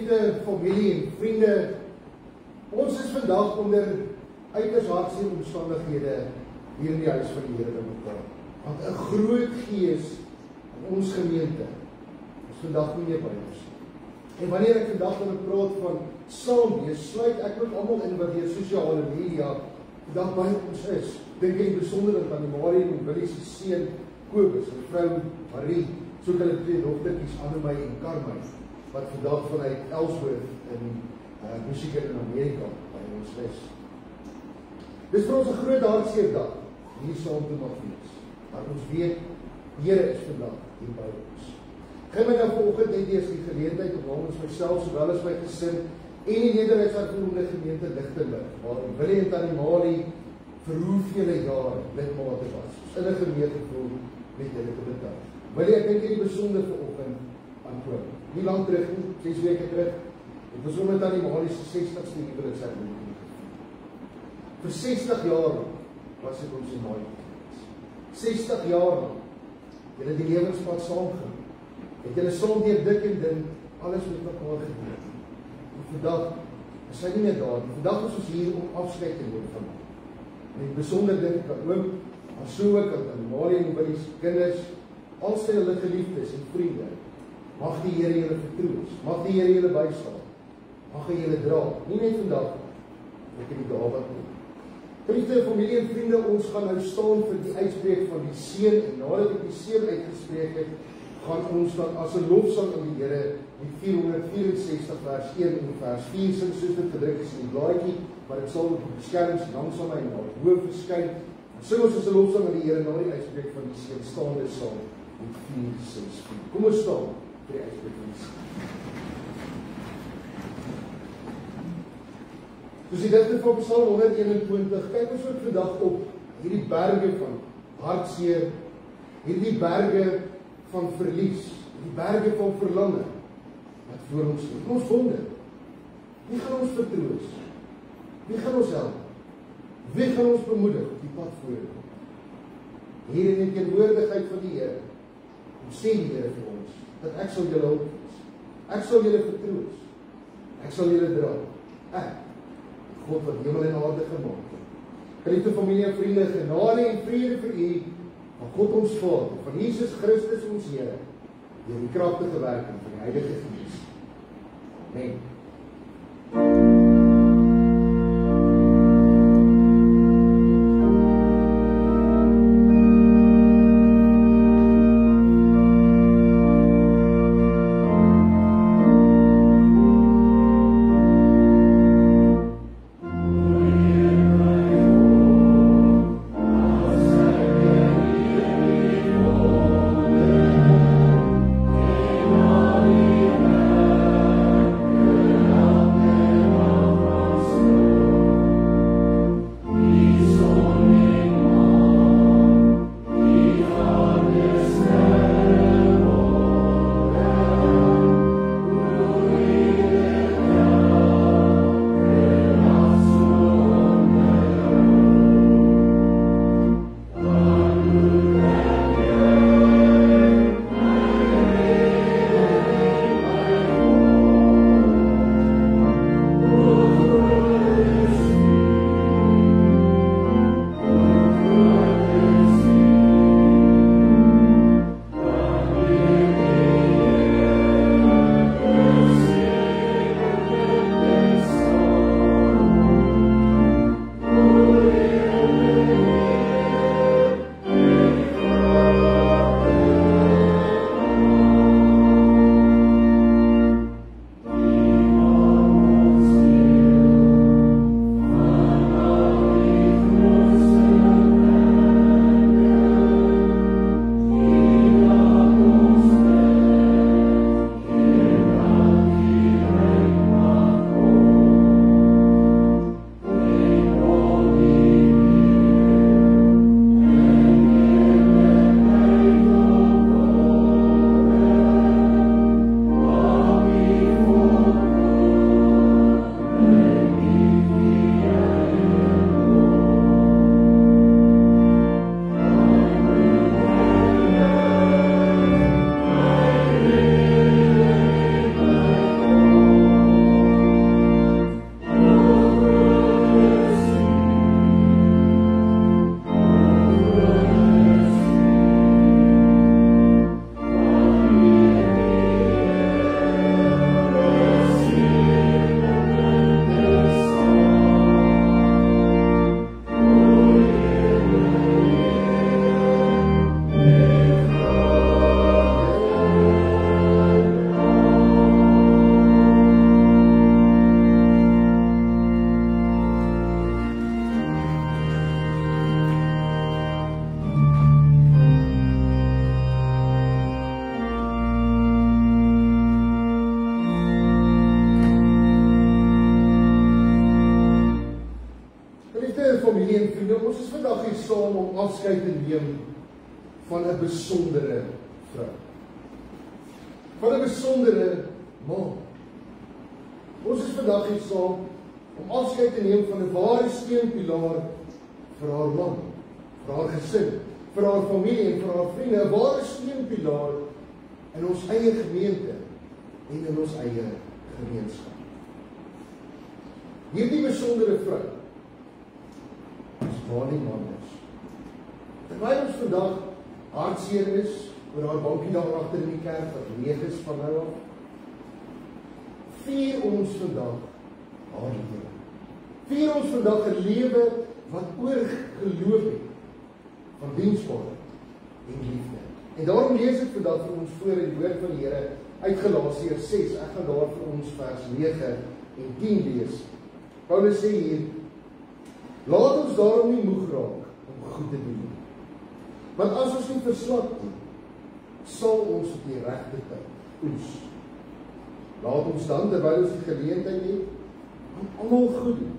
Geliefde familie en vriende, ons is vandag onder uiters hartseer omstandighede hier in die huis van die Here te mekaar. Want 'n groot gees in ons gemeente is vandag nie meer by ons. En wanneer ek vandag dan praat van saam wees, sluit ek met almal in wat deur sosiale media vandag by ons is. Dink in besonder aan die Marie en Willie se seun Kobus, en vrou Marie, soos hulle twee dogtertjies Annemey en Carmen, wat vandag vanuit Ellsworth in Michigan in Amerika by ons is. Dis vir ons 'n groot hartseer dag, hier saam te mag wees. Maar ons weet, die Here is vandag hier by ons. Gaan my nou vanoggend net eers die geleentheid om namens myself, sowel as my gesin, en die Nederheidshervormde gemeente lig te lig, waar Willie en Tannie Marie vir hoeveel jare lidmate was, in 'n gemeente voel met hulle te betaal. Willie, ek dink in die besonder vanoggend aan Koop. Nie lang terug nie, 6 weke terug, het ons met Tannie Marie se 60ste huweliksherdenking. Vir 60 jaar was dit ons naai. 60 jaar julle die lewenspad saamgegaan. Het julle saam deur dik en dun alles met mekaar gedoen. En vandag is hy nie meer daar nie. Vandag is ons hier om afskeid te neem van hom. En in besonder dink ek aan oom, maar so ook aan Marie en Willie se kinders, al sy hulle geliefdes en vriende. Mag die Here julle vertroos, mag die Here julle bystaan, mag hy julle dra, nie net vandag, maar in die dae wat kom. Geliefde familie en vriende, ons gaan nou staan vir die uitspreek van die seën, en nadat ek die seën uitgespreek het, gaan ons dan as 'n lofsang aan die Here die 464 vers 1 en vers 4 sing, soos dit gedruk is in die blaadjie, maar dit sal op die skerms langsaam en na bo verskyn. Sing ons as 'n lofsang aan die Here na die uitspreek van die seën, staande saam met 4, 6, 4. Kom ons staan vir die uitspreek van die seën. Soos die digter van Psalm 121, kyk ons ook vandag op hierdie berge van hartseer, hierdie berge van verlies, die berge van verlange, wat voor ons lê. Ons wonder, wie gaan ons vertroos? Wie gaan ons help? Wie gaan ons bemoedig op die pad vorentoe? Hier in die teenwoordigheid van die Here, kom sê die Here vir ons, dat ek sal julle hulp wees. Ek sal julle vertroos. Ek sal julle dra. Ek, God wat hemel en aarde gemaak het. Geliefde familie en vriende, genade en vrede vir u, van God ons Vader, van Jesus Christus ons Here, deur die kragtige werking van die Heilige Gees. Amen. Amen. om afskeid te neem van 'n besondere vrou. Van 'n besondere ma. Ons is vandag hier saam om afskeid te neem van 'n ware steunpilaar vir haar man, vir haar gesin, vir haar familie en vir haar vriende, 'n ware steunpilaar in ons eie gemeente en in ons eie gemeenskap. Hierdie besondere vrou is Bonnie Manders. Terwyl ons vandag hartseer is oor haar bankie daar agter in die kerk wat leeg is van nou af, vier ons vandag haar lewe. Vier ons vandag 'n lewe wat oorgeloop het van diensbaarheid en liefde. En daarom lees ek vandag vir ons voor in die woord van die Here uit Galasiërs 6. Ek gaan daar vir ons vers 9 en 10 lees. Paulus sê hier: laat ons daarom nie moeg raak om goed te doen. Want as ons nie verslap nie, sal ons op die regte tyd oes. Laat ons dan, terwyl ons die geleentheid het, aan almal goed doen,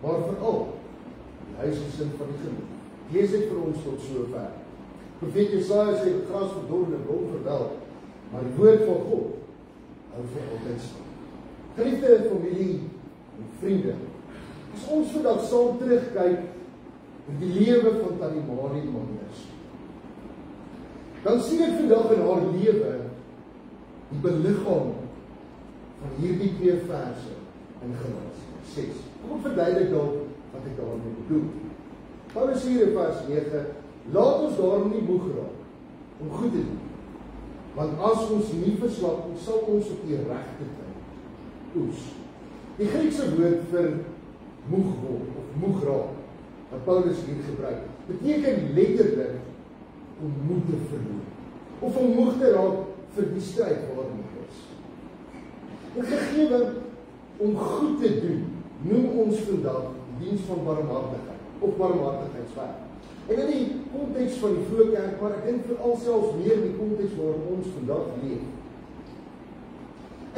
maar veral die huisgesin van die geloof. Lees dit vir ons tot sover. Profeet Jesaja sê die gras verdor en blom verwelk, maar die woord van God hou vir altyd staan. Geliefde familie en vriende, as ons vandag saam terugkyk in die lewe van Tannie Marie Manders, dan sien ek vandag in haar lewe die beliggaam van hierdie twee verse in Galasiërs 6. Kom ek verduidelik dalk wat ek daarmee bedoel. Paulus sê in vers 9: laat ons daarom nie moeg raak om goed te doen, want as ons nie verslap nie, sal ons op die regte tyd oes. Die Griekse woord vir moeg word of moeg raak, wat Paulus hier gebruik, beteken letterlik om moed te verloor, of om moeg te raak vir die stryd waarin jy is. En gegee om goed te doen, noem ons vandag die diens van barmhartigheid, of barmhartigheidswerk. En in die konteks van die vroeë kerk, maar ek dink veral selfs meer in die konteks waarin ons vandag leef,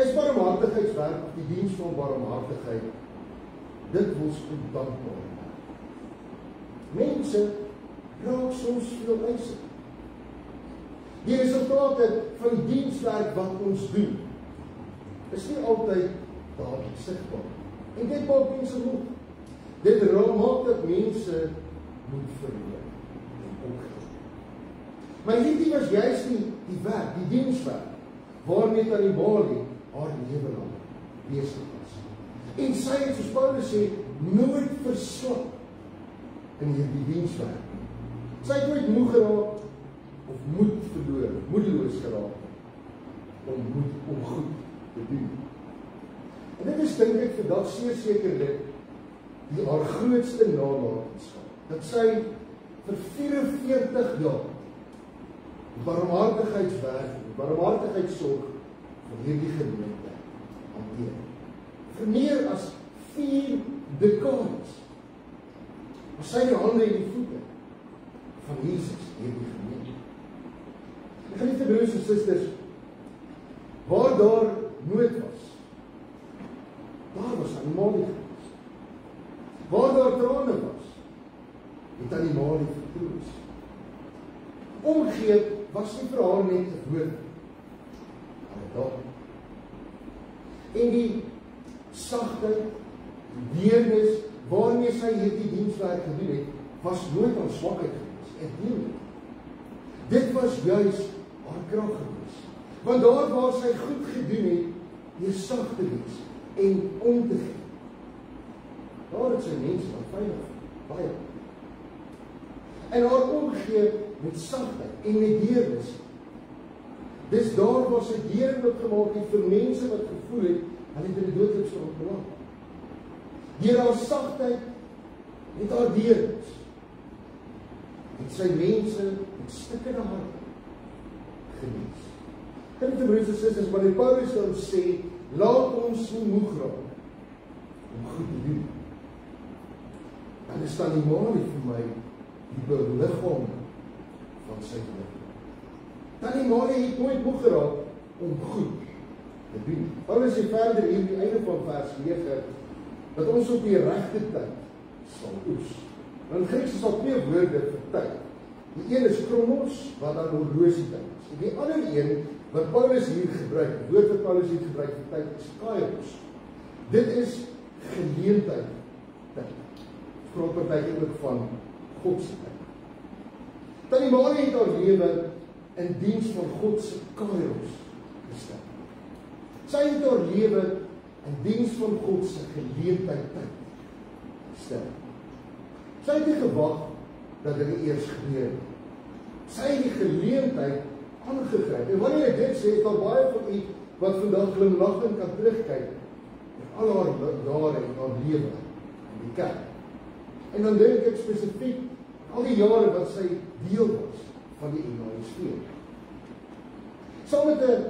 is barmhartigheidswerk, die diens van barmhartigheid, dikwels ondankbaar. Mense raak soms veel eise. Die resultate van die dienswerk wat ons doen, is nie altyd dadelik sigbaar. En dit maak mense moeg. Dit maak dat mense moet verloor en opgee. Maar hierdie was juist nie die werk, die dienswerk, waarmee Tannie Marie haar lewe lang besig was. En sy het, soos Paulus sê, nooit verslap in hierdie dienswerk. Sy het nooit moeg geraak of moed verloor, moedeloos geraak om goed te doen. En dit is, dink ek, vandag zeer sekerlik die haar grootste nalatenskap, dat sy vir 44 jaar die barmhartigheidswerk, die barmhartigheidsorg van hierdie gemeente hanteer. Vir meer as 4 dekades was sy die hande en die voete van Jesus hierdie gemeente. Geliefde broers en susters, waar daar nood was, daar was Tannie Marie gewees. Waar daar trane was, het Tannie Marie vertroos. Omgee was nie vir haar net 'n woord, maar 'n daad. En die sagtheid, die deernis waarmee sy hierdie dienswerk gedoen het, was nooit aan swakheid gewees. Inteendeel. Dit was juis haar krag gewees. Want daar waar sy goed gedoen het, deur sag te wees en om te gee, daar het sy mense wat veilig, baie. En haar omgee met sagtheid en met deernis. Dis daar waar sy deurloop gemaak het vir mense wat gevoel het, hulle het in die doodskap beland. Deur haar sagtheid met haar deernis het sy mense met stikkende hart genees. Geliefde broers en susters, maar die Paulus dan sê, laat ons nie moeg raak om goed te doen. Dan is Tannie Marie vir my die beliggaam van sy lewe. Tannie Marie het nooit moeg geraak om goed te doen. Paulus sê verder hier die einde van vers 9, dat ons op die regte tyd sal oes. In Grieks is al 2 woorde vir tyd. Die een is chronos, wat dan horlosietyd is. En die ander een, wat Paulus hier gebruik, die woord wat Paulus hier gebruik vir tyd, is kairos. Dit is geleentheid tyd. Ons praat partykeer ook van God se tyd. Tannie Marie het haar lewe in diens van God se kairos gestel. Sy het haar lewe in diens van God se geleentheid tyd gestel. Sy het nie gewag dat dit eers gebeur het. Sy het die geleentheid aangegryp. En wanneer ek dit sê, is daar baie van u wat vandag glimlagend kan terugkyk en al haar jare en haar lewe in die kerk. En dan dink ek spesifiek al die jare wat sy deel was van die NASV. Saam met 'n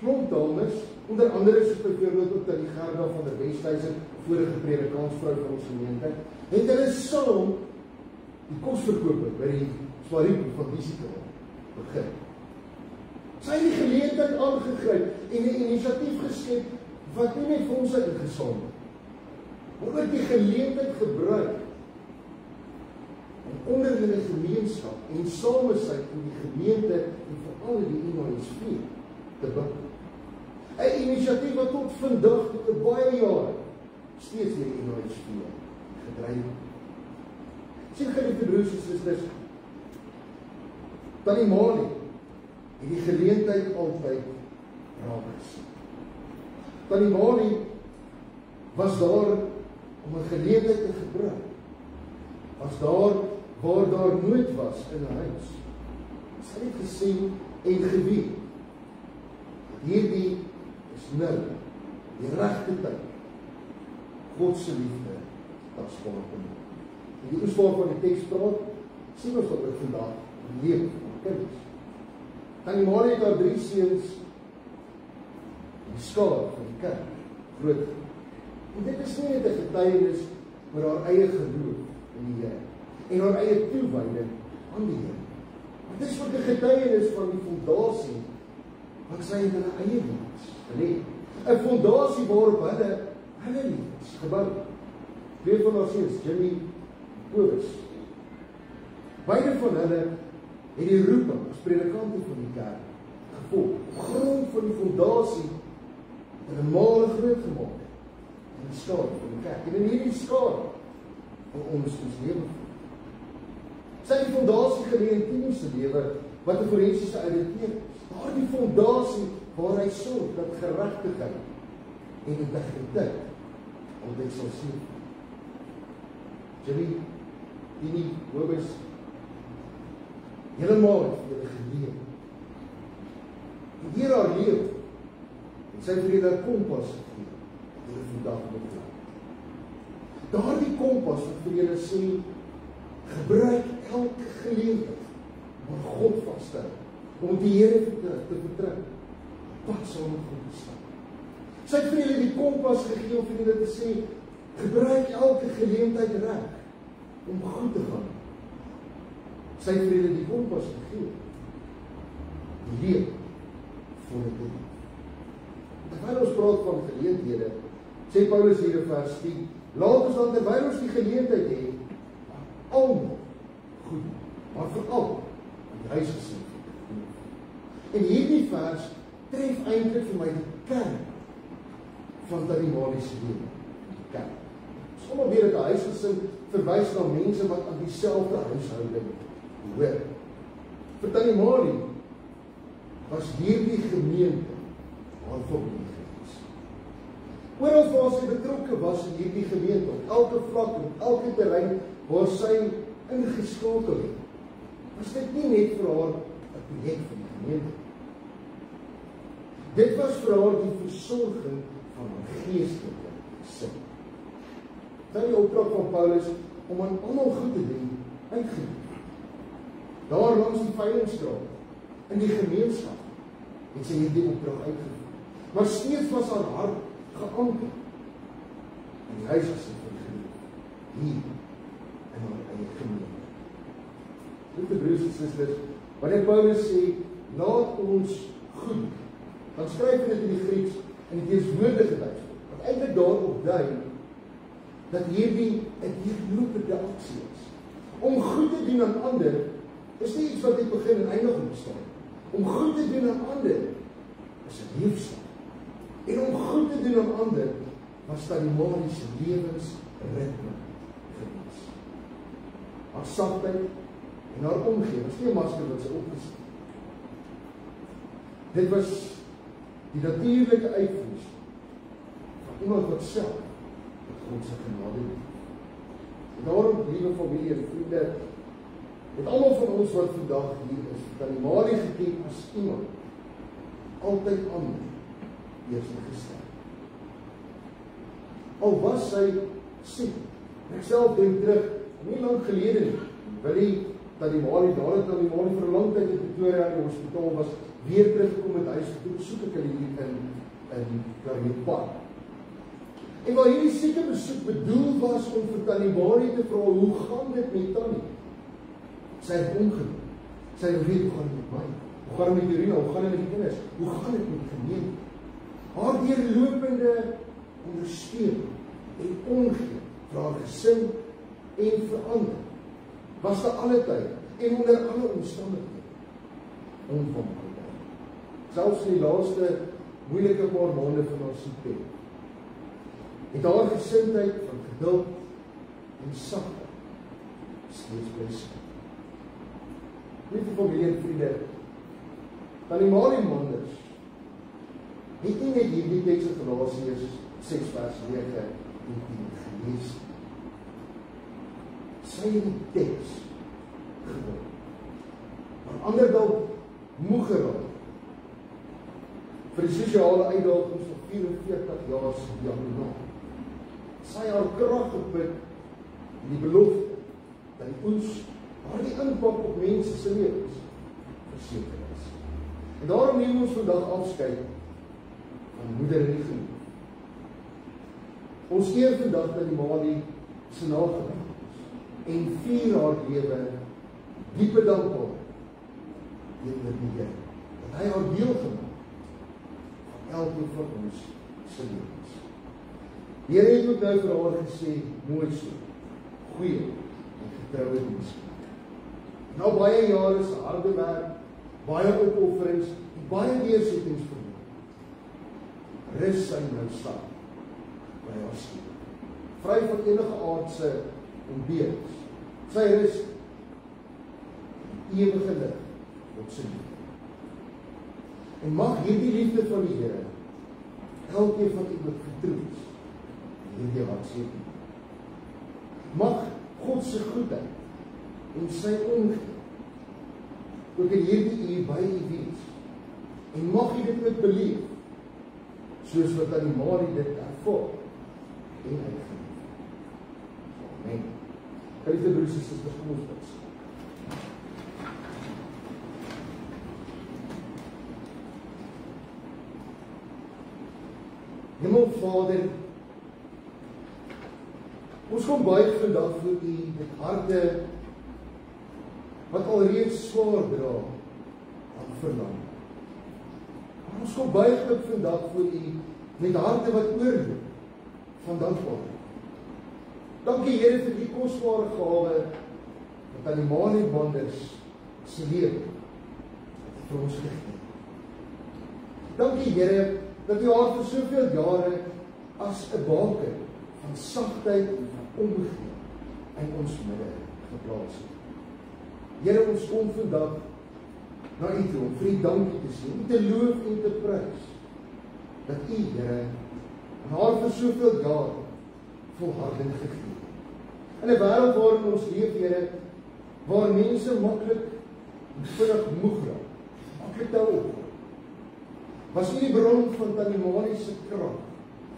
klomp dames, onder andere soos byvoorbeeld ook die Gerda van der Westhuizen, vorige predikansvrou van ons gemeente, het hulle saam die kosverkope by die Swariepo van Dieselton begin. Sy het die geleentheid aangegryp en 'n inisiatief geskep wat nie net fondse ingesamel het, maar ook die geleentheid gebruik om onderlinge gemeenskap en samesyn in die gemeente en veral die NASV te bou. 'n Inisiatief wat tot vandag, tot baie jare, steeds deur die NASV gedryf word. Sien geliefde broers en susters, Tannie Marie het die geleentheid altyd raak gesien. Tannie Marie was daar om 'n geleentheid te gebruik. Was daar waar daar nood was in 'n huis. Sy het gesien en geweet. Hierdie is nou die regte tyd. God se liefde as volkom. En die oes waarvan die teks praat, sien ons ook vandag die lewe van kinders. Tannie Marie het haar 3 seuns die skaar van die kerk groot. En dit is nie net 'n getuienis oor haar eie geloof in die Here en haar eie toewyding aan die Here. Maar dit is ook 'n getuienis van die fondasie wat sy in hulle eie lewens gelê het. 'n Fondasie waarop hulle lewens gebou het. 2 van haar seuns, Jimmy Kobus. Beide van hulle het die roeping as predikante van die kerk gevolg. Op grond van die fondasie wat hulle male groot gemaak het in die skaar van die kerk. En in hierdie skaar wil ons lewe voer. Sy het die fondasie gelê in Tini se lewe wat 'n forensiese ouditeur is. Daardie fondasie waar hy sorg dat geregtigheid en integriteit altyd sal sien. Jimmy, Tini, Kobus, helemaal het vir hulle geleef. En hier haar lewe, en sy vir hulle kompas gegee, wat hulle vandag beklaar. Daardie kompas wat vir julle sê, gebruik elke geleentheid om God vasstel, om die Here te vertrou, pad saam met God te stap. Sy het vir julle die kompas gegee om vir julle te sê, gebruik elke geleentheid reg om goed te gaan. Sy het vir julle die kompas gegee, die lewe voor die lewe. Terwyl ons praat van geleenthede, sê Paulus hier in vers 10, laat ons dan terwyl ons die geleentheid het, almal goed, maar veral die huisgesin. En hierdie vers tref eintlik vir my die kern van Tannie Marie se lewe. Die kern. Sommige weet dat 'n huisgesin verwys na mense wat aan dieselfde huishouding behoort. Vir Tannie Marie was hierdie gemeente haar familie gewees. Oral waar sy betrokke was in hierdie gemeente, op elke vlak, op elke terrein waar sy ingeskakel het, was dit nie net vir haar 'n projek van die gemeente. Dit was vir haar die versorging van haar geestelike sin. Dan die opdrag van Paulus om aan almal goed te doen, uitgeroep. Daar langs die veilingstraat, in die gemeenskap, het sy hierdie opdrag uitgevoer. Maar steeds was haar hart geanker in die huisgesin van die geloof, hier in haar eie gemeente. Lieve broers en susters, wanneer Paulus sê, laat ons goed, dan skryf hy dit in die Grieks in die teenswoordige tydsvorm, wat eintlik daarop dui dat hierdie 'n deurlopende aksie is. Om goed te doen aan ander is nie iets wat net begin en eindig ontstaan. Om goed te doen aan ander is 'n leefstyl. En om goed te doen aan ander was Tannie Marie se lewensritme gewees. Haar sagtheid en haar omgee was nie 'n masker wat sy opgesit. Dit was die natuurlike uitvloeisel van iemand wat self met God se genade het. En daarom, liewe familie en vriende, met almal van ons wat vandag hier is, Tannie Marie geken as iemand altyd ander eerste gestel. Al was sy siek. Ek self denk terug, nie lang gelede nie, Willie, Tannie Marie, nadat Tannie Marie vir 'n lang tyd in Pretoria in die hospitaal was, weer teruggekom met huis toe, besoek ek hulle hier in Karneepark. En waar hierdie sieke besoek bedoel was om vir Tannie Marie te vra, hoe gaan dit met Tannie? Sy het omgeloop. Sy het weet, hoe gaan dit met my? Hoe gaan dit met Irina? Hoe gaan dit met die kinders? Hoe gaan dit met die gemeente? Haar deurlopende ondersteuning en omgee vir haar gesin en vir ander was te alle tye en onder alle omstandighede onvermindbaar. Selfs in die laaste moeilike paar maande van haar siekte het haar gesindheid van geduld en sagtheid steeds bly skyn. Lieve familie en vriende, Tannie Marie Manders het nie net hierdie teks in Galasiërs 6 vers 9 en 10 gelees. Sy het die teks geword. Maar ander dalk moeg geraak vir die sosiale uitdagings van 44 jaar se diakonaat. Sy haar krag geput in die belofte dat die oes haar die impak op mense se lewens verseker is. En daarom neem ons vandag afskeid van moeder in die geloof. Ons eer vandag dat die Marie se nagedagtes en vier haar lewe diepe dankbaar teenoor die Here, dat hy haar deel gemaak van elkeen van ons se lewens. Die Here het ook nou vir haar gesê, mooi so, goeie en getroue diens. Na baie jare se harde werk, baie opofferings en baie deursettings vir hom, rus sy nou saam by haar skiep. Vry van enige aardse ontbeerings. Sy rus die ewige lig op sy liefde. En mag hierdie liefde van die Here elkeen van u met vertroos hierdie hartseer. Mag God se goedheid en sy omgee ook in hierdie uur by u wees. En mag u dit met beleef, soos wat Tannie Marie dit ervaar en uitgeleef. Amen. Geliefde broers en susters, kom ons bid. Hemelvader, ons kom buig vandag voor u met harte wat alreeds swaar dra aan verlang. Ons kom buig dit vandag voor u met harte wat oorloop van dankbaarheid. Dankie Here vir die kosbare gawe wat Tannie Marie Manders se lewe vir ons gegee. Dankie Here dat u haar vir soveel jare as 'n baken van sagtheid en van omgee in ons midde geplaas het. Here, ons kom vandag na u toe om vir u dankie te sê, om te loof en te prys dat u Here aan haar vir soveel jare volharding gegee het. In 'n wêreld waarin ons leef, Here, waar mense maklik en vinnig moeg raak, maklik tou op, was u die bron van Tannie Marie se krag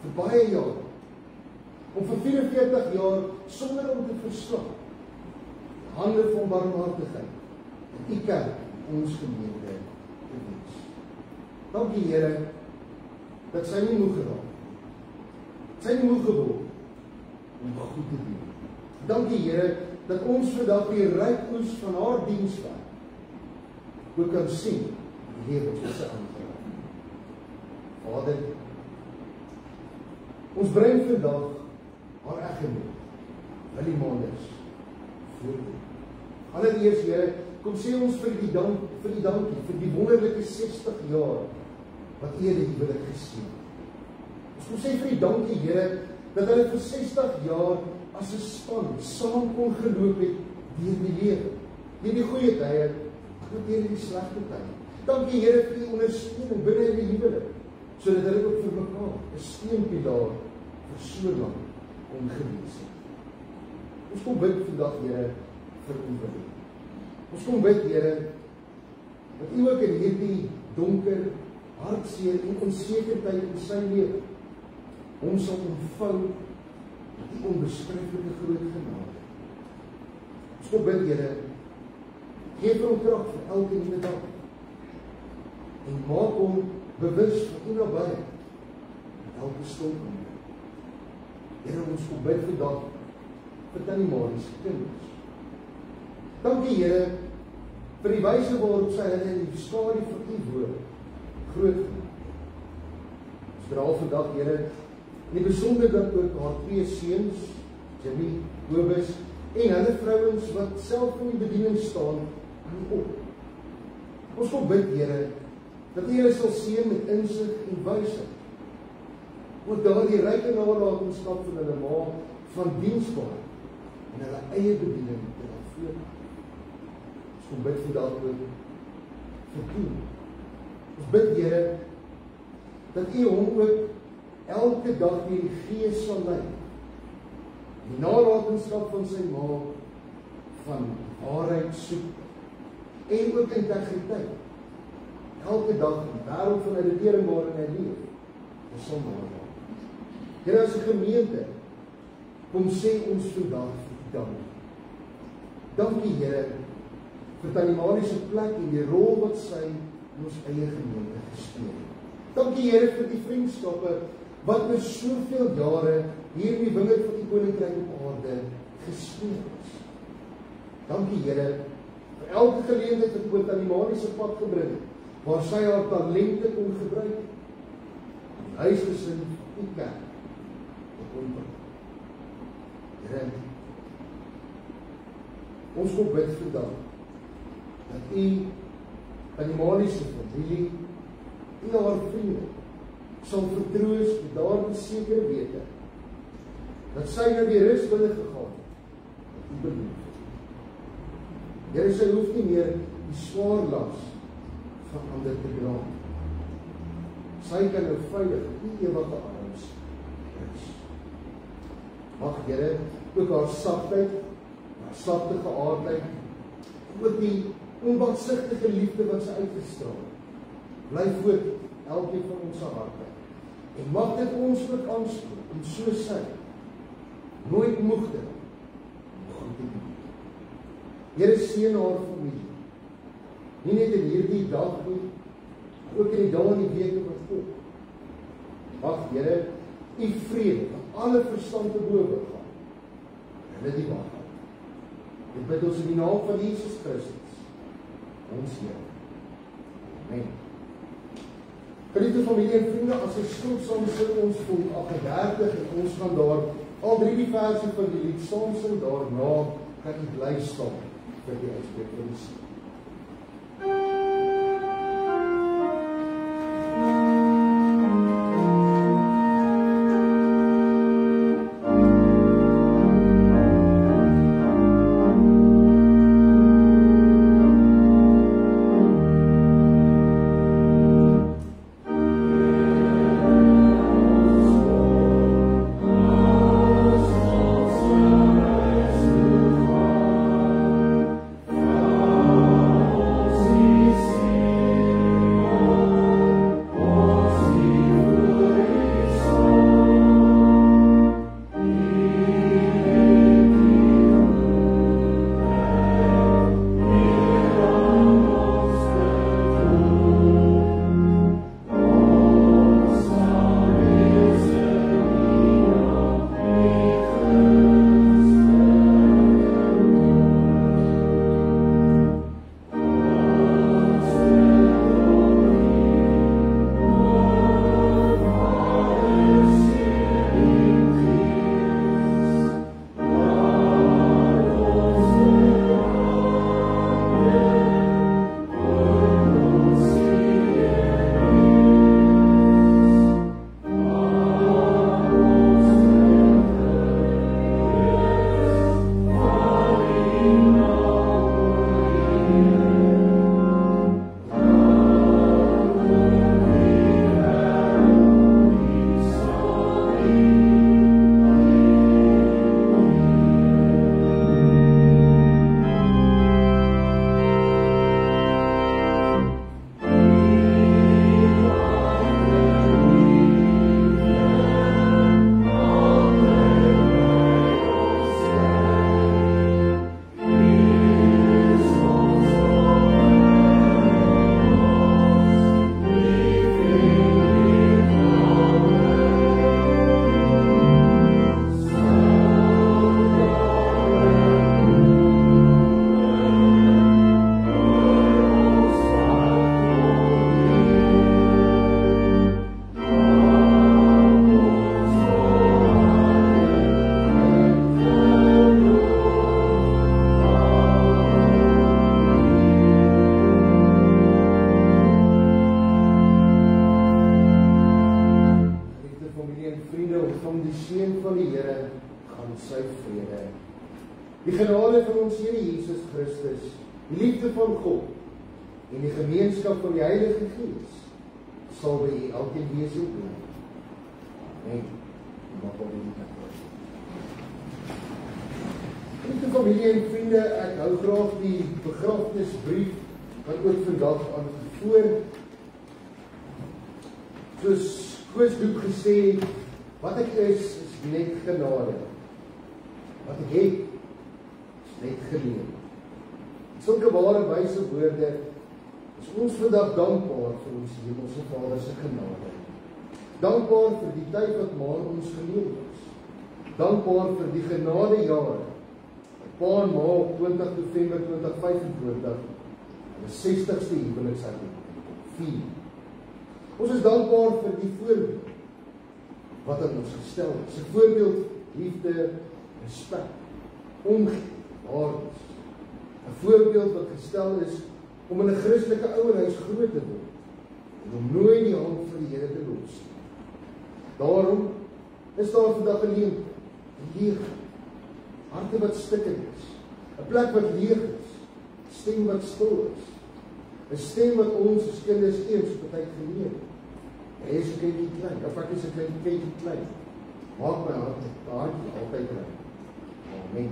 vir baie jare, om vir 44 jaar sonder om te verslag, hande van barmhartigheid in u kerk, ons gemeente te wees. Dankie Here dat sy nie moeg geraak, sy nie moeg geword om goed te doen. Dankie Here dat ons vandag die ryk oes van haar dienswerk ook kan sien in die lewens wat sy aangeraak. Vader, ons bring vandag haar eggenoot, Willie Manders, voor u. Allereers, Here, kom sê ons vir die dankie, vir die wonderlike 60 jaar, wat U die huwelik geseën het. Ons kom sê vir die dankie, Here, dat hulle vir 60 jaar as 'n span saam kon geloop het deur die lewe. Deur die goeie tye, maar ook deur die slegte tye. Dankie, Here, vir die ondersteuning binne in die huwelik, sodat hulle ook vir mekaar 'n steunpilaar vir so lank kon gewees het. Ons kom bid vandag, Here, vir U huwelik. Ons kom bid, Here, dat U ook in hierdie donker, hartseer en onseker tyd in sy lewe hom sal ontvou met die onbeskryflike groot genade. Ons kom bid, Here, gee vir hom krag vir elke nuwe dag en maak hom bewus van U nabyheid met elke stil oomblik. Here, ons kom bid vandag vir Tannie Marie se kinders. Dankie, Here, vir die wyse waarop sy hulle in die skadu van U woord groot gemaak. Ons dra vandag, Here, in die besonder dat ook haar 2 seuns, Jimmy, Kobus, en hulle vrouens wat self in die bediening staan, aan op. Ons kom bid, Here, dat U hulle sal seën met insig en wysheid. Ook daardie ryke nalatenskap van hulle ma van diensbaar en hulle eie bediening te laat voortgaan. Ons kom bid vandag ook vir Koen. Ons bid, Here, dat U hom ook elke dag deur die Gees sal lei. Die nalatenskap van sy ma van waarheid soek en ook integriteit. Elke dag in die wêreld van reddering waarin hy leef, is sal nalaat. Here, as 'n gemeente, kom sê ons vandag dankie. Dankie, Here, vir Tannie Marie se plek en die rol wat sy in ons eie gemeente gespeel het. Dankie, Here, vir die vriendskappe wat oor soveel jare hier in die wingerd van die Koninkryk op aarde gespeel is. Dankie, Here, vir elke geleentheid wat oor Tannie Marie se pad gebring het, waar sy haar talente kon gebruik het. Die huisgesin van die kerk te ontwikkel. Here, ons kom bid vandag dat U Tannie Marie se familie en haar vriende sal vertroos met daardie sekere wete dat sy nou die rus binne gegaan het wat U beloof het. Here, sy hoef nie meer die swaar las van ander te dra. Sy kan nou veilig in U ewige arms rus. Mag, Here, ook haar sagtheid, haar sagte geaardheid, ook die onbaatsigtige liefde wat sy uitgestraal, bly voort elkeen van ons harte. En mag dit ons ook aanspoor om so sy nooit moeg te om goed te doen. Here, seën haar familie. Nie net in hierdie dag nie, maar ook in die dae en die weke wat kom. Mag, Here, U vrede wat alle verstand te bowe gaan, hulle die wag hou. Dit bid ons in die naam van Jesus Christus, ons Here. Amen. Geliefde familie en vriende, as ons stil saam sing, ons voel 38 en ons gaan daar al 3 verse van die lied saam sing, daarna kan U bly staan vir die uitspreek van die sing. Oh aan sy vrede. Die genade van ons Here Jesus Christus, die liefde van God en die gemeenskap van die Heilige Gees sal by u elkeen wees en bly. Amen. Mag God u Liefde familie en vriende, ek hou graag die begrafnisbrief wat ook vandag aangevoer. Soos Koosdoek gesê, wat ek is net genade. Wat ek het, is net geleen. Sulke ware wyse woorde, is ons vandag dankbaar vir ons Hemelse Vader se genade. Dankbaar vir die tyd wat maar ons geleef is. Dankbaar vir die genadejare. 'n paar maal 20 November 2025, en 60ste huweliksherdenking. 4. Ons is dankbaar vir die voorbeeld wat aan ons gestel is. 'n voorbeeld liefde, respek, omgee, waardes. 'n voorbeeld wat gestel is om in 'n Christelike ouerhuis groot te word en om nooit die hand van die Here te los. Daarom is daar vandag 'n leeg, harte wat stikkend is, 'n plek wat leeg is, 'n stem wat stil is, 'n stem wat ons as kinders eens op 'n tyd geleer het. Hy is 'n kindjie klein, of ek is 'n kindjie klein. Maak my hartjie altyd rein. Amen.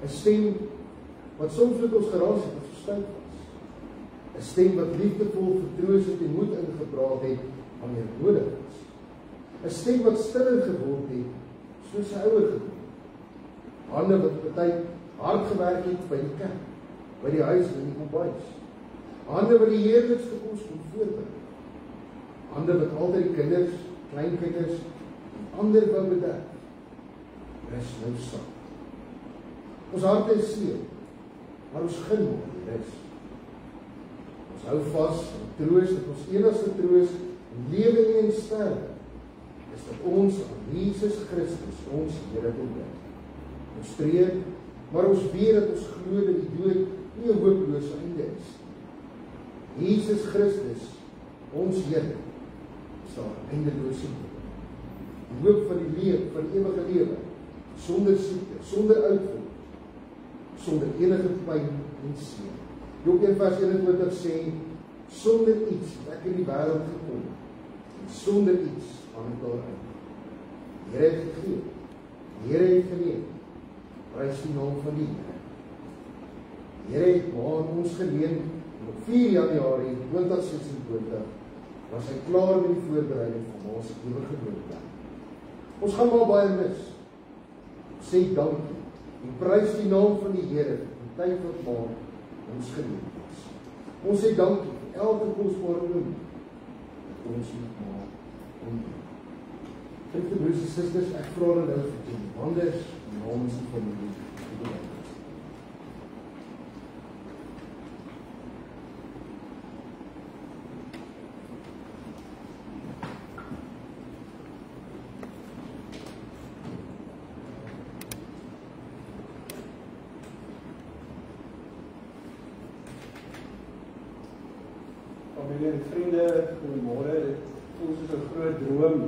'n stem wat soms met ons geraas het, wat verstout was. 'n stem wat liefdevol vertroos het en moed ingepraat het wanneer nodig was. 'n stem wat stiller geword het, soos sy ouer geword. Hande wat baie hard gewerk het by die kerk, by die huis en die kombuis. Hande wat die heerlikste kos kon voorberei. Hande wat altyd die kinders, kleinkinders en ander wou bederf. Rus nou saam. Ons harte is seer, maar ons gun die rus. Ons hou vas en troos dat ons enigste troos in lewe en sterwe is dat ons aan Jesus Christus, ons Here behoort. Ons tree, maar ons weet dat ons glo dat die dood nie 'n hooplose einde is. Jesus Christus, ons Here, is daar eindelose hoop. Die hoop van die lewe, van die ewige lewe, sonder siekte, sonder oudword, sonder enige pyn en seer. Job 1:21 sê, sonder iets het ek in die wêreld gekom, en sonder iets gaan ek daaruit. Die Here het gegee, die Here het geleen. Prys die naam van die Here. Die Here het maar ons geleen en op 4 Januarie 2026 was hy klaar met die voorbereiding van ons ewige dood. Ons gaan maar baie mis. Sê dankie en prys die naam van die Here vir die tyd wat maar ons geleen was. Ons sê dankie vir elke kosbare oomblik wat ons moet maar ontmoet. Vriende, broers en susters, ek vra dan nou vir die wonders namens die familie te beleid. Familie en vriende, goeiemôre. Dit voel soos 'n groot droom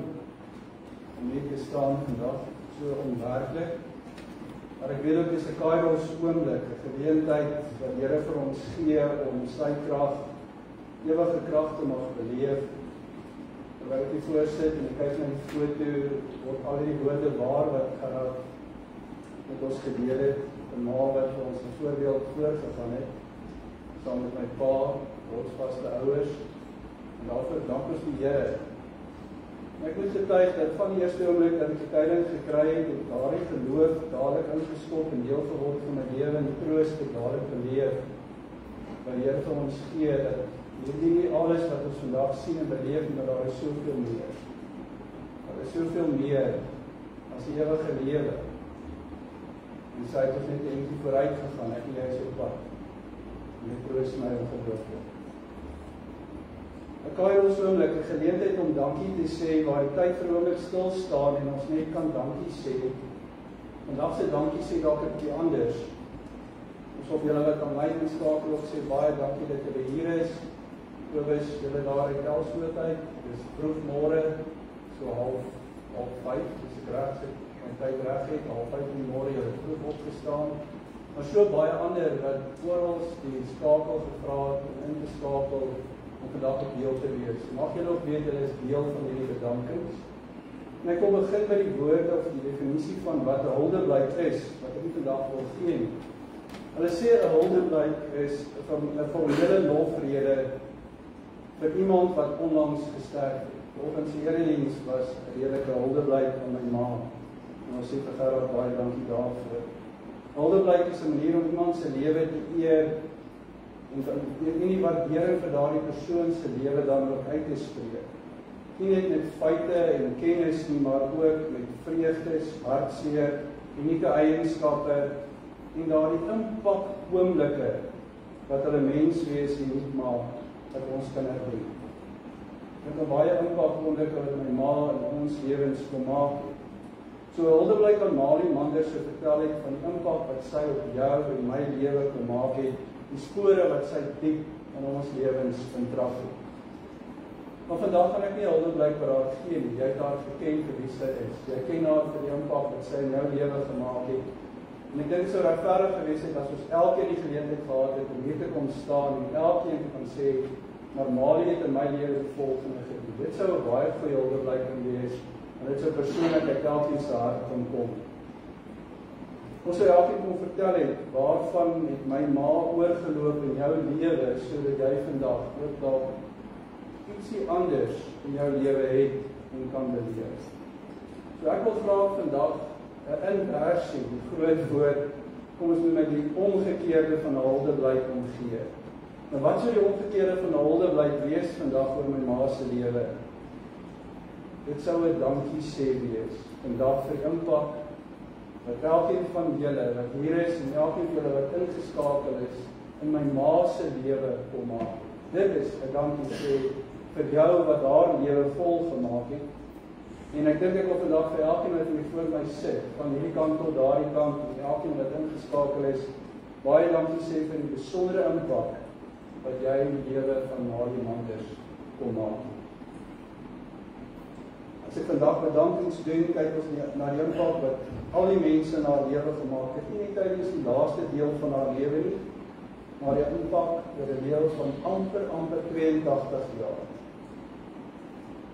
om hier te staan vandag, so onwerklik. Maar ek weet ook dis 'n kairos oomblik, 'n geleentheid wat die Here vir ons gee om sy krag, ewige krag te mag beleef. Terwyl ek hier voorsit en ek kyk na die foto, word al die woorde waar wat Gerard met ons gedeel het, 'n ma wat vir ons 'n voorbeeld voorgegaan het, saam met my pa, rotsvaste ouers, en daarvoor dank ons die Here. Ek moet getuig dat van die eerste oomblik dat ek die tyding gekry het, en daardie geloof dadelik ingeskop en deel geword van my lewe en troost het dadelik beleef, wat die Here vir ons gee, dat hierdie nie alles wat ons vandag sien en beleef, maar daar is soveel meer. Daar is soveel meer as die ewige lewe. En sy het ons net eentjie vooruit gegaan, ek en jy is op pad. En dit troost my ongelooflik. 'n Kairos oomblik, 'n geleentheid om dankie te sê, waar die tyd vir 'n oomblik stil staan en ons net kan dankie sê. Vandag se dankie sê dalk 'n bietjie anders. Ons op julle wat aanlyn inskakel of sê baie dankie dat julle hier is. Kobus, julle daar uit Elspoort uit. Dis vroeg môre, so half 5, dis reg, my tyd reg het, 5:30 in die môre, jy het vroeg opgestaan, maar so baie ander wat oral die skakel gevra het en ingeskakel om vandag op deel te wees. Mag julle ook weet, julle is deel van hierdie bedankings. En ek wil begin met die woorde of die definisie van wat 'n huldeblyk is, wat ek nie vandag wil gee nie. Hulle sê 'n huldeblyk is 'n formele lofrede vir iemand wat onlangs gesterf het. Volgens die erediens was 'n redelike huldeblyk aan my ma. En ons sê vir Gerard baie dankie daarvoor. Huldeblyk is 'n manier om iemand se lewe te eer en die waardering vir daardie persoon se lewe dan ook uit te spreek. Nie net met feite en kennis nie, maar ook met vreugdes, hartseer, unieke eienskappe en daardie impak oomblikke wat hulle menswees uniek maak, wat ons kan herdenk. Met 'n baie impak oomblikke wat my ma in ons lewens kon maak. So huldeblyk aan Malie Manders so vertel het van die impak wat sy op jou en my lewe kon maak het, die spore wat sy diep in ons lewens intraf het. Maar vandag gaan ek nie huldeblyk vir haar gee nie, jy het haar geken vir wie sy is. Jy ken haar vir die impak wat sy in jou lewe gemaak het. En ek dink so regverdig gewees het as ons elkeen die geleentheid gehad het om hier te kom staan en elkeen te kan sê, maar Malie het in my lewe die volgende gedoen. Dit sou 'n baie goeie huldeblyk kan wees, en dit sou persoonlik uit elkeen se hart kan kom. Ons sou elkeen kon vertel het, waarvan het my ma oorgeloop in jou lewe, sodat jy vandag ook dalk ietsie anders in jou lewe het en kan beleef. So ek wil graag vandag 'n inversie, die groot woord, kom ons met die omgekeerde van 'n huldeblyk omgee. Nou wat sou die omgekeerde van 'n huldeblyk wees vandag oor my ma se lewe? Dit sou 'n dankie sê wees, vandag vir die impak wat elkeen van julle wat hier is en elkeen van julle wat ingeskakel is in my ma se lewe kom maak. Dit is 'n dankie sê vir jou wat haar lewe vol gemaak het. En ek dink ek wil vandag vir elkeen wat hier voor my sit, van hierdie kant tot daardie kant, en elkeen wat ingeskakel is, baie dankie sê vir die besondere impak wat jy in die lewe van Malie Manders kom maak. As ek vandag bedankings doen, kyk ons na die impak wat al die mense in haar lewe gemaak het, nie net tydens die laaste deel van haar lewe nie, maar die impak oor 'n lewe van amper 82 jaar.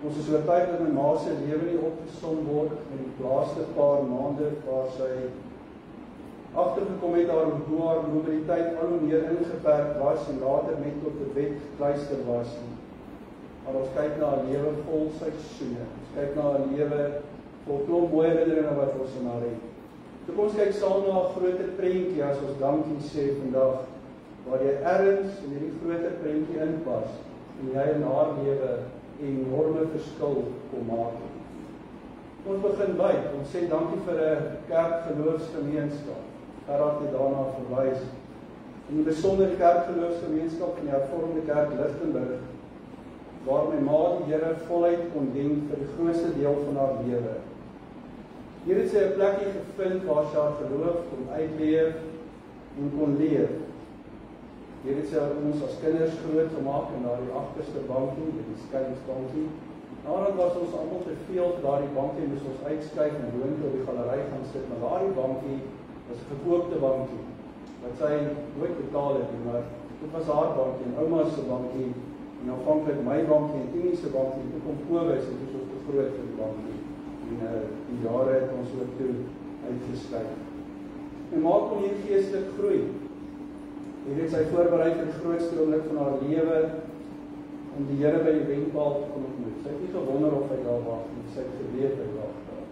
Ons is oortuig dat my ma se lewe nie opgesom word in die laaste paar maande waar sy agtergekom het hoe haar mobiliteit al hoe meer ingeperk was en later net tot 'n bed gekluister was nie. Maar ons kyk na 'n lewe vol seisoene. Ons kyk na 'n lewe vol klomp mooi herinneringe wat ons in haar het. So kom ons kyk saam na 'n groter prentjie as ons dankie sê vandag, waar jy ergens in hierdie groter prentjie inpas en jy in haar lewe 'n enorme verskil kom maak. Ons begin by, ons sê dankie vir 'n kerkgeloofsgemeenskap. Gerard het daarna verwys. In die besondere kerkgeloofsgemeenskap van die Hervormde Kerk Lichtenburg, waar my ma die Here voluit kon dien vir die grootste deel van haar lewe. Hier het sy 'n plekkie gevind waar sy haar geloof kon uitleef en kon leef. Hier het sy ons as kinders groot gemaak in daardie agterste bankie, die skeiingsbankie. Nadat was ons almal te veel vir daardie bankie, moes ons uitskuif en woontoe op die galery gaan sit, maar daardie bankie was 'n gekoopte bankie, wat sy nooit betaal het, maar dit was haar bankie, en ouma se bankie, en aanvanklik my bankie, en Tini se bankie, toe kom Kobus, en toe ons te groot vir die bankie, en die jare het ons ook toe uitgeskuif. En maak kon hier geestelik groei. Hier het sy voorbereid vir die grootste oomblik van haar lewe, om die Here by die wenpaal te kon ontmoet. Sy het nie gewonder of hy daar wag nie, sy het geweet hy wag daar.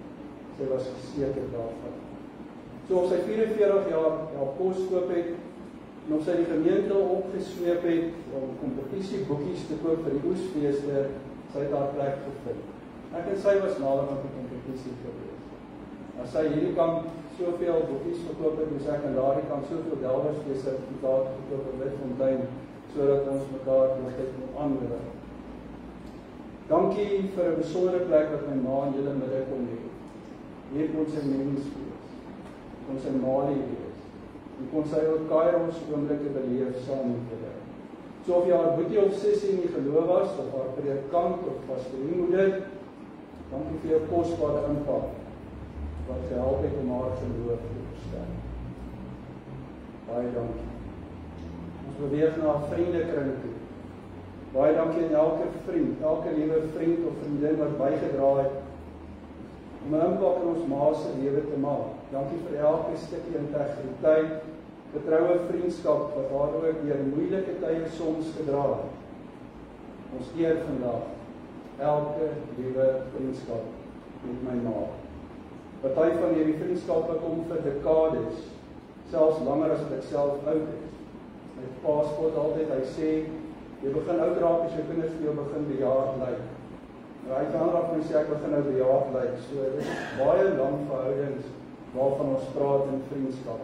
Sy was geseker daarvan. So of sy 44 jaar kos koop het, en of sy die gemeente opgesweep het, om kompetisieboekies te koop vir die oesfeeste, sy het haar plek gevind. Ek en sy was nader aan die kompetisie gewees. As sy hierdie kant soveel boekies verkoop het, moes ek aan daardie kant soveel Delwersfees sertifikate verkoop in Witfontein, sodat ons mekaar altyd kon aanmoedig. Dankie vir 'n besondere plek wat my ma in julle midde kon hê. Hier kon sy mens wees, kon sy Malie wees, en kon sy ook Kairos oomblikke beleef saam met julle. So of jy haar boetie of sussie in die geloof was, of haar predikant of pastoriemoeder, dankie vir jou kosbare impak wat gehelp het om haar geloof te versterk. Baie dankie. Ons beweeg na 'n vriendekring toe. Baie dankie aan elke vriend, elke liewe vriend of vriendin wat bygedra het om 'n impak in ons ma se lewe te maak. Dankie vir elke stukkie integriteit, getroue vriendskap wat haar ook deur moeilike tye soms gedra het. Ons eer vandag elke liewe vriendskap met my ma. Party van hierdie vriendskappe kom vir dekades, selfs langer as wat ek self oud is. My pa spot altyd, hy sê, jy begin oud raak as jou kinders vir jou begin bejaard lyk. Nou hy kan raak en sê ek begin nou bejaard lyk. So dit is baie lang verhoudings waarvan ons praat in vriendskap.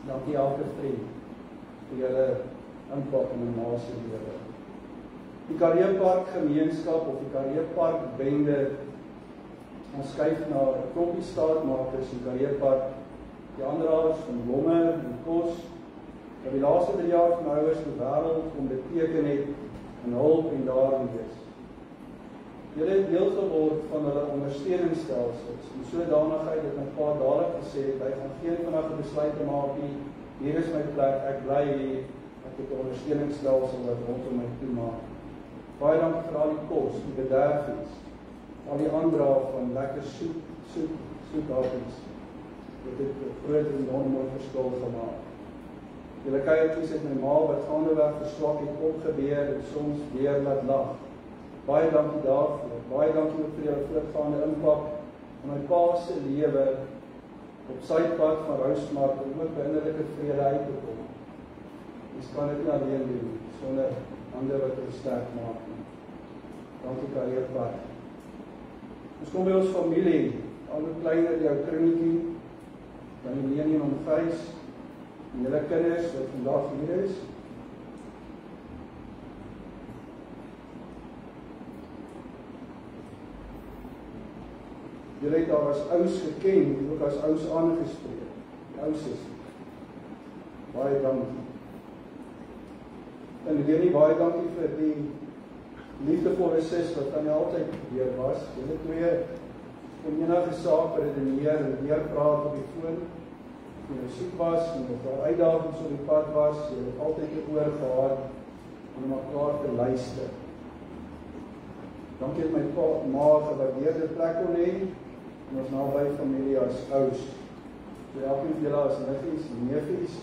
Dankie elke vriend vir julle impak in my ma se lewe. Die Karreepark gemeenskap of die Karreepark bende, ons skuif na 'n klompie staatmakers in Karreepark, die aandraers van blomme en kos, wat die laaste 3 jaar van my ouers die wêreld kom beteken het en hulp en daarin wees. Julle het deel geword van hulle ondersteuningsstelsels, en sodanigheid het my pa dadelik gesê, hy gaan geen vinnige besluite maak nie, hier is my plek, ek bly hier, ek het 'n ondersteuningsstelsel wat rondom my toemaak. Baie dankie vir al die kos, die bederfies, al die aandra van lekker soethapies. Dit het 'n groot en enorme verskil gemaak. Julle kuiertjies het my ma wat gaandeweg verswak het opgebeur en soms weer laat lag. Baie dankie daarvoor. Baie dankie vir julle voortgaande impak in my pa se lewe op sy pad van Rousmark om ook by innerlike vrede uit te kom. Ons kan dit nie alleen doen sonder ander wat ons sterk maak nie. Dankie Karreepark. Ons kom by ons familie, al hoe kleiner jou kringetjie, dan die Leni en Gys, en julle kinders wat vandag hier is. Julle het daar as ouds geken, ook as ouds aangespreek. Die ouds is. Baie dankie. En Leni, baie dankie vir die liefdevolle sis wat aan jou altyd weer was. Julle twee om enige saak redeneer en weer praat op die foon. As jy siek was en of daar uitdagings op die pad was, jy het altyd 'n oor gehad om mekaar te luister. Dankie dat my pa ma gewaardeerde plek kon hê en ons naby familie as ouers. So elkeen van julle as niggies, neefies,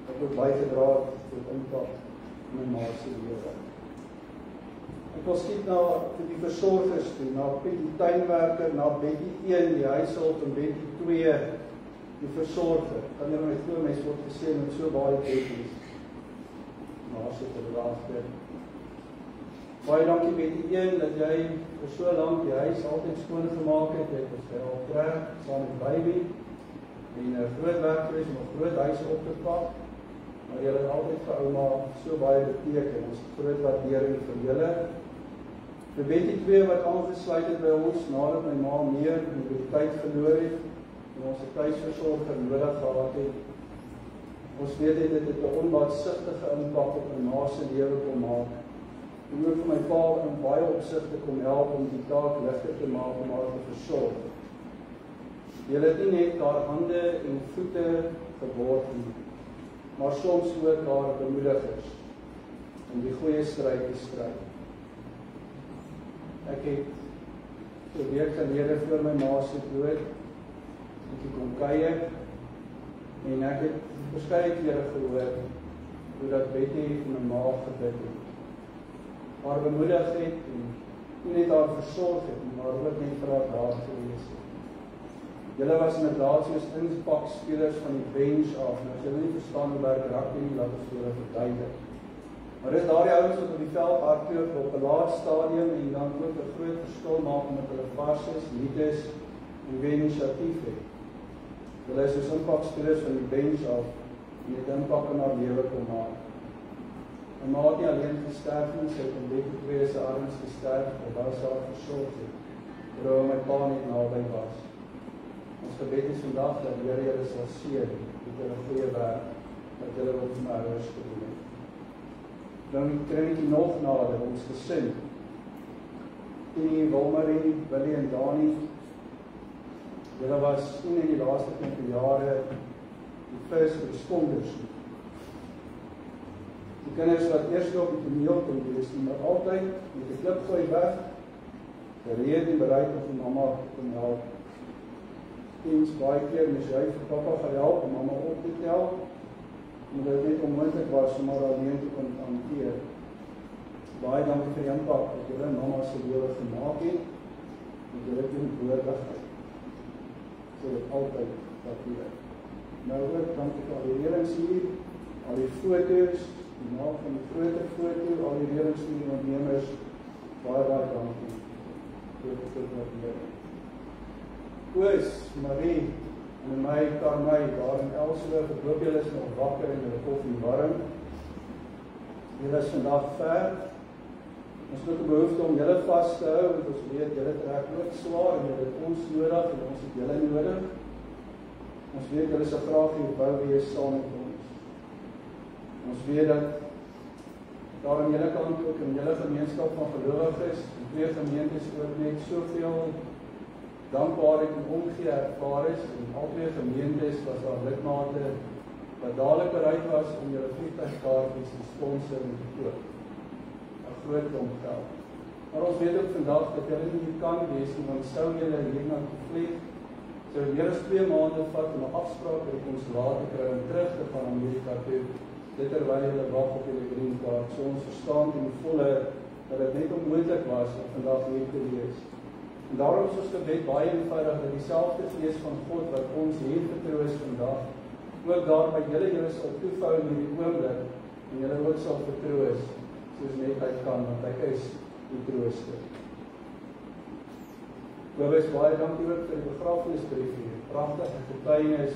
wat ook bygedra het tot impak in my ma se lewe. Ek wil skiet na die versorgers toe, na die tuinwerker, na Betty 1, die huishulp en Betty 2, die versorger. Kan jy my glo, mens word gesê met so baie Betty's. Maar as dit verdraagte. Baie dankie Betty 1, dat jy vir so lank die huis altyd skoon gemaak het. Jy het ons vir al trek, saam met baby, en 'n groot werk gewees om 'n groot huis op te pak. Maar julle het altyd vir ouma so baie beteken. Ons groot waardering vir julle. Vir Betty 2 wat aangesluit het by ons nadat my ma meer mobiliteit verloor het en ons 'n tuisversorger nodig gehad het. Ons weet dit het 'n onbaatsigtige impak op my ma se lewe kom maak. En ook vir my pa in baie opsigte kom help om die taak ligter te maak om haar te versorg. Julle het nie net haar hande en voete geword nie, maar soms ook haar bemoedigers om die goeie stryd te stry. Ek het 'n week gelede voor my ma se dood ek kom kuier en ek het verskeie kere gehoor hoe dat Betty vir my ma gebid het. Haar bemoedig het en nie net haar versorg het, maar ook net vir haar daar gewees het. Julle was inderdaad soos inpakspelers van die bench af. Nou as julle nie verstaan hoe werk rugby nie, laat ons vir julle verduidelik. Maar dis daardie ouens wat op die veld hardloop op 'n laat stadium en dan ook 'n groot verskil maak omdat hulle vars is, lief is en weer inisiatief het. Hulle is soos impakspelers van die bench af en het impak in haar lewe kom maak. My ma het nie alleen gesterf nie, sy het in Betty 2 se arms gesterf, terwyl sy haar versorg het, terwyl my pa net naby was. Ons gebed is vandag dat die Here julle sal seën met julle goeie werk wat julle op my ouers gedoen het. Dan kry ek nog nader ons gesin. Tini, Wilmarie, Willie en Dani, Julle was in die laaste 20 jare die first responders. Die kinders wat eers op die toneel kon wees, maar altyd met die klipgooi weg, gereed en bereid om die mamma te help. Eens baie keer moes hy vir papa gaan help om mamma op te tel, omdat dit net onmoontlik was om haar alleen te kon hanteer. Baie dankie vir die impak wat julle mamma se lewe gemaak het, met julle teenwoordigheid. So dit altyd wat hier. Nou ook dankie vir al die reëlings hier, al die foto's, die maak van die groter foto, al die reëlings van die ondernemers, baie dankie. Koos, Marie en my Karmei daar in Elsworth, ek hoop julle is nog wakker en julle koffie warm. Julle is vandag ver. Ons het 'n behoefte om julle vas te hou, want ons weet julle trek ook swaar en julle het ons nodig en ons het julle nodig. Ons weet julle sal graag hier wou wees saam met ons. Ons weet dat daar aan julle kant ook in julle gemeenskap van gelowiges, in twee gemeentes ook net soveel dankbaarheid en omgee ervaar is, en al twee gemeentes was daar lidmate wat dadelik bereid was om julle vliegtuigkaartjies te sponsor en te koop. 'n Groot klomp geld. Maar ons weet ook vandag dat julle nie hier kan wees nie, want sou julle hierna toe vlieg, sou meer as 2 maande vat om 'n afspraak by die konsulaat te kry om terug te gaan Amerika toe, dit terwyl julle wag op julle green card. So ons verstaan ten volle dat dit net onmoontlik was om vandag hier te wees. En daarom is ons gebed baie eenvoudig dat dieselfde gees van God wat ons hier vertroos vandag, ook daar by julle sal toevou in die oomblik en julle ook sal vertroos, soos net hy kan, want hy is die trooster. Kobus, baie dankie ook vir die begrafenisbrief hier. Pragtige getuienis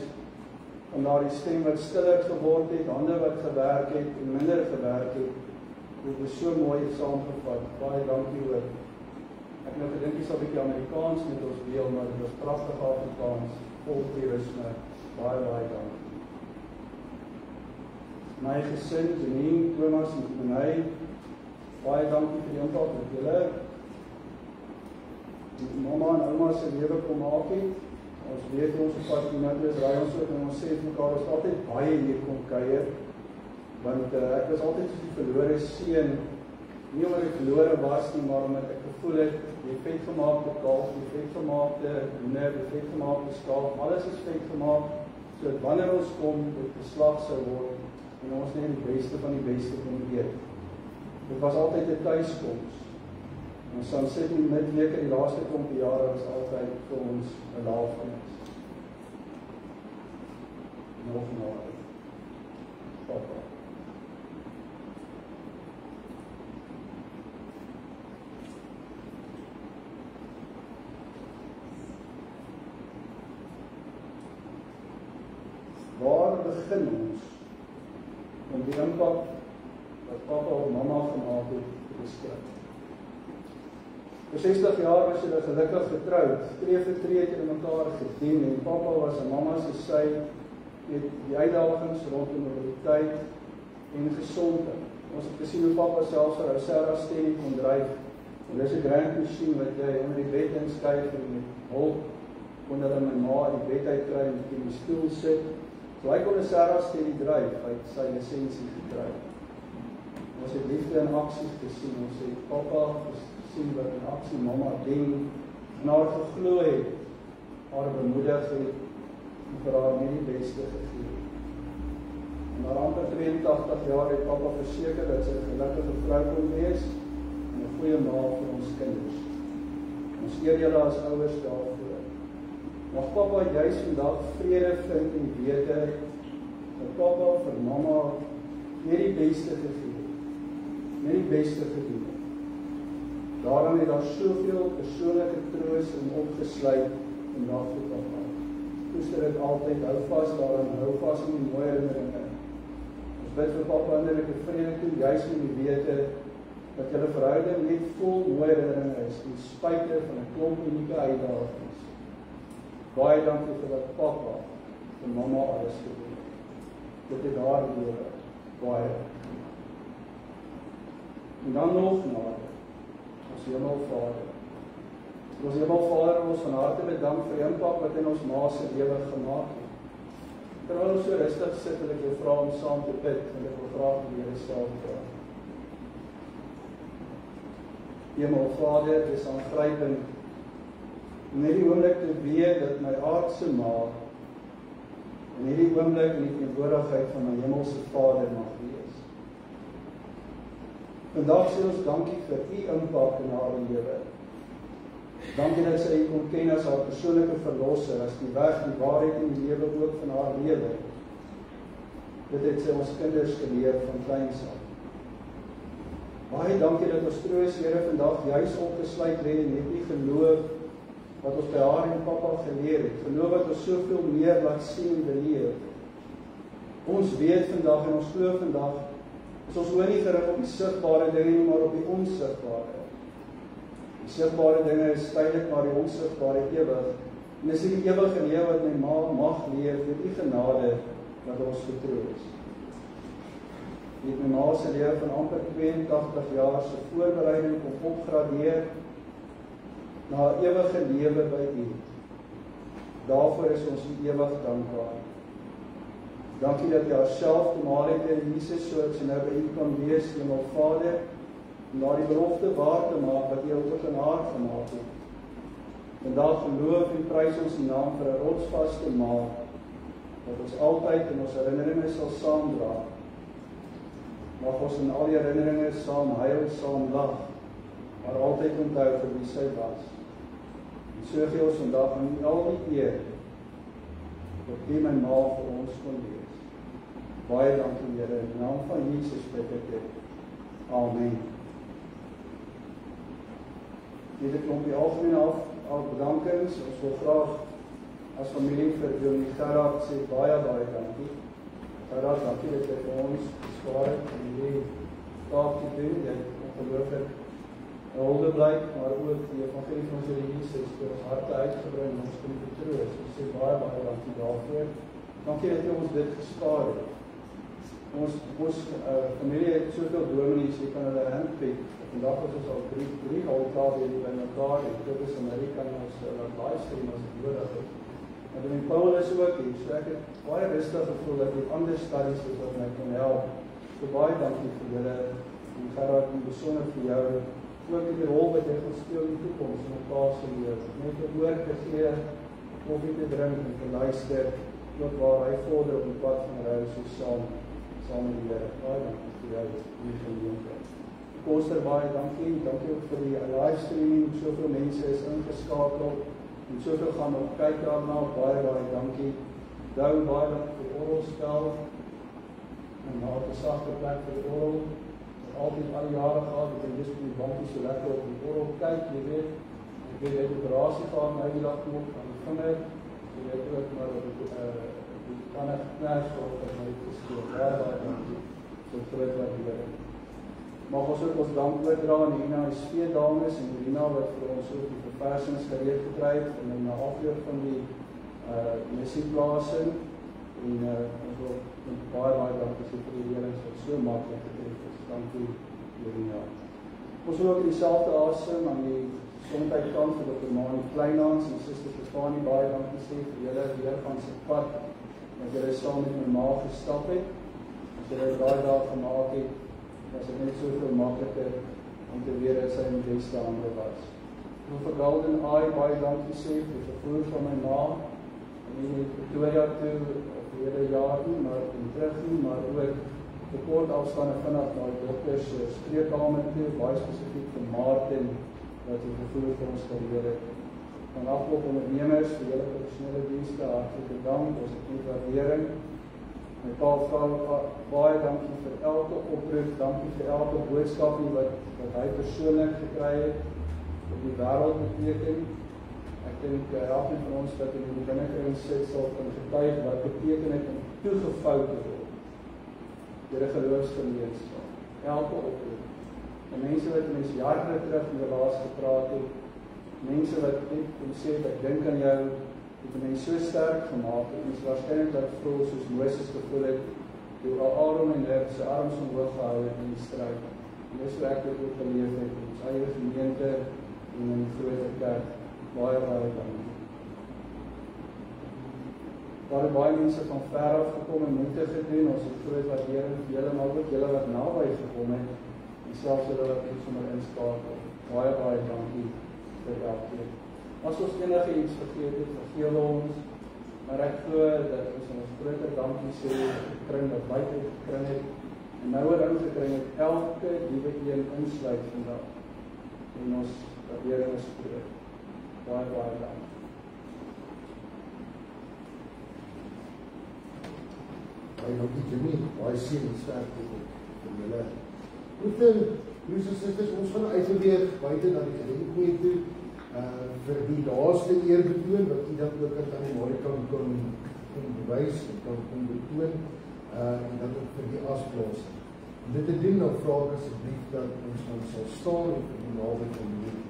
van daardie stem wat stiller geword het, hande wat gewerk het en minder gewerk het. Dit is so mooi saamgevat. Baie dankie ook. Ek nou gedink jy sal 'n bietjie Amerikaans met ons deel, maar dit was pragtig Afrikaans, vol toerisme. Baie dankie. My gesin, Janine, Thomas en Renay, baie dankie vir die impak wat julle die mamma en ouma se lewe kom maak het. Ons weet ons is pas iemand is raai ons ook en ons sê vir mekaar is altyd baie hier kom kuier, want ek was altyd soos die verlore seun, nie omdat ek verlore was nie, maar omdat ek gevoel het, die vetgemaakte kalf, die vetgemaakte hoender, die vetgemaakte skaap, alles is vetgemaak, so dat wanneer ons kom, dit geslag sou word, en ons net die beste van die beste kon eet. Dit was altyd 'n tuiskoms. Ons dan sit in midweek in die laaste klompie jare was altyd vir ons 'n laafenis. Nog nader. Papa. Waar begin ons om die impak wat papa of mamma gemaak het te beskryf? Vir 60 jaar was hulle gelukkig getroud, tree vir tree het hulle mekaar gedien en papa was 'n mamma se sy met die uitdagings rondom mobiliteit en gesondheid. Ons het gesien hoe papa selfs vir ou Sarah Stennie kon dryf. En dis 'n grand masjien wat jy onder die bed inskuif en met hulp kon hulle my ma uit die bed uitkry en in die stoel sit. So hy kon 'n Sarah Stennie dryf, hy het sy lisensie gekry. Ons het liefde in aksie gesien, ons het papa sien wat in aksie mamma ding, en haar geglo het, haar bemoedig het, en vir haar nie die beste gegee. En na amper 82 jaar het papa verseker dat sy 'n gelukkige vrou kon wees, en 'n goeie ma vir ons kinders. Ons eer julle as ouers daarvoor. Mag papa juis vandag vrede vind en wete, dat papa vir mamma nie die beste gegee, nie die beste gedoen. Daarom het daar soveel persoonlike troos en opgesluit en daarvoor papa. Koester dit altyd, hou vas daaraan, hou vas in die mooi herinneringe. Ons bid vir papa innerlike vrede toe, juis met die wete dat julle verhouding net vol mooi herinneringe is, ten spyte van 'n klomp unieke uitdagings. Baie dankie vir wat papa en mamma alles gedoen het. Dit het daar lewe, baie. En dan nog nader, ons Hemelvader, Ons Hemelvader, ons van harte bedank vir die impak wat in ons ma se lewe gemaak het. Terwyl ons so rustig sit, wil ek jou vra om saam te bid, en ek wil graag die Here self vra. Hemelvader, dit is aangrypend om hierdie oomblik te weet dat my aardse ma in hierdie oomblik in die teenwoordigheid van my hemelse Vader mag wees. Vandag sê ons dankie vir u impak in haar lewe. Dankie dat sy kon ken as haar persoonlike verlosser, as die weg, die waarheid en die lewe ook van haar lewe. Dit het sy ons kinders geleer van kleins af. Baie dankie dat ons troos, Here, vandag juis opgesluit lê in hierdie geloof wat ons by haar en Papa geleer het. Geloof wat ons soveel meer laat sien en beleef. Ons weet vandag en ons glo vandag, is ons oor nie gerig op die sigbare dinge nie, maar op die onsigbare. Die sigbare dinge is tydelik, maar die onsigbare ewig. En dis die ewige lewe wat my ma mag leef, met die genade wat ons vertroos. Die het my ma se lewe van amper 82 jaar se voorbereiding kom opgradeer na ewige lewe by u. Daarvoor is ons ewig dankbaar. Dankie dat u haarself gemaal het in Jesus, sodat sy nou by u kan wees, Hemelvader, om na die belofte waar te maak wat u ook in haar gemaak het. Vandag geloof en prys ons die naam vir 'n rotsvaste ma, wat ons altyd in ons herinneringe sal saamdra. Mag ons in al die herinneringe saam huil, saam lag, maar altyd onthou vir wie sy was. En so gee ons vandag aan u al die eer, dat u my ma vir ons kon wees. Baie dankie, Here, in die naam van Jesus bid ek dit. Amen. Dit klomp die algemeen af bedankings. Ons wil graag as familie vir Dominee Gerard sê baie dankie. Gerard, dankie dat jy vir ons gespaar het om hierdie taak te doen. Jy het ongelooflik 'n hulde blyk, maar ook die evangelie van ons Here Jesus vir ons harte uitgebring en ons kon vertroos. Ons sê baie dankie daarvoor. Dankie dat jy ons dit gespaar het. Ons familie het soveel dominees, jy kan hulle handpick. Vandag is ons al drie altaar by mekaar, en dit is Amerika en ons livestream as het nodig is. En Dominee Paul is ook hier, so ek het baie rustig gevoel dat die ander studies is wat my kon help. So baie dankie vir julle, en Gerard, en besonder vir jou, ook in die rol wat jy gaan speel in die toekomst, in mekaar se lewe. Net een oor te gee, koffie te drink en te luister, ook waar hy vorder op die pad van huis, so saam met die Here. Baie dankie vir jou, die geleentheid. Koster, baie dankie ook vir die livestreaming, soveel mense is ingeskakel, en soveel gaan op kyk daarna, baie dankie. Dou, baie dankie vir die orgelspel, en na het 'n sagte plek vir die orgel, wat altyd al die jare gehad, ek kan just die bankie so lekker op die orgel kyk, jy weet, ek weet, hy het operasie gehad, nou die dag nog aan die vinger, jy weet ook, maar op die kan ek kners op, en hy het geskeel, baie dankie, so groot wat die Here. Mag ons ook ons dank oordra aan Nina en dames en Rina wat vir ons ook die verversings gereed gekry het en na afloop van die missieplasing en ons wil baie dankie sê vir die leerlings wat so maklik getref is. Dankie Rina. Ons wil ook in dieselfde asem aan die gesondheidskant vir Dr. Mani Kleinhans en Suster Stefanie baie dankie sê vir julle weer van sy pad dat julle saam met my ma gestap het. As julle daai dag gemaak het, was het net soveel makliker om te weet dat sy in die beste hande was. Ek wil vir Golden Eye baie dankie sê vir die vervoer van my ma en nie Pretoria toe of die hele jaar nie, maar in terug nie, maar ook die kort afstande vanaf na die dokters spreekkamer toe, baie spesifiek vir Martin wat die vervoer vir ons geleer het. Van afloop ondernemers vir julle professionele dienste, hartlike dank, ons het nie waardering. My pa vrou, baie dankie vir elke oproep, dankie vir elke boodskap wat hy persoonlik gekry het, op die wêreld beteken. Ek dink elkeen van ons wat in die binnekring sit sal kan getuig wat beteken het om toegevou te word deur 'n geloofsgemeenskap. Elke oproep. En mense wat mens jare terug in die laas gepraat het, mense wat net kom sê ek dink aan jou, het mense so sterk gemaak, en mens waarskynlik dat vroeg soos Moses gevoel het, toe Aaron en Hur sy arms omhoog gehou het in die stryd. En dis hoe ek dit ook geleef het, in ons eie gemeente en in die groter kerk. Baie dankie. Daar het baie mense van ver af gekom en moeite gedoen, ons het groot waardering vir julle, maar ook julle wat naby gekom het, en selfs julle wat net sommer inskakel. Baie dankie vir elkeen. As ons enige iets vergeet het, vergewe ons, maar ek glo dat ons ons groter dankie sê, kring wat buite gekring het, en nou wat ingekring het, elke liewe een insluit vandag, en ons waardering is groot. Baie dankie. Baie dankie Jimmy, baie seën en sterkte vir julle. Goed, broers en susters, ons gaan uitbeweeg buite na die gedenkplek toe, vir die laaste eerbetoon, wat u dan ook aan die môre kan bewys, kan betoon, en dan ook vir die asplaas. Om dit te doen, dan vra ek asseblief dat ons sal staan en vir die nawe van die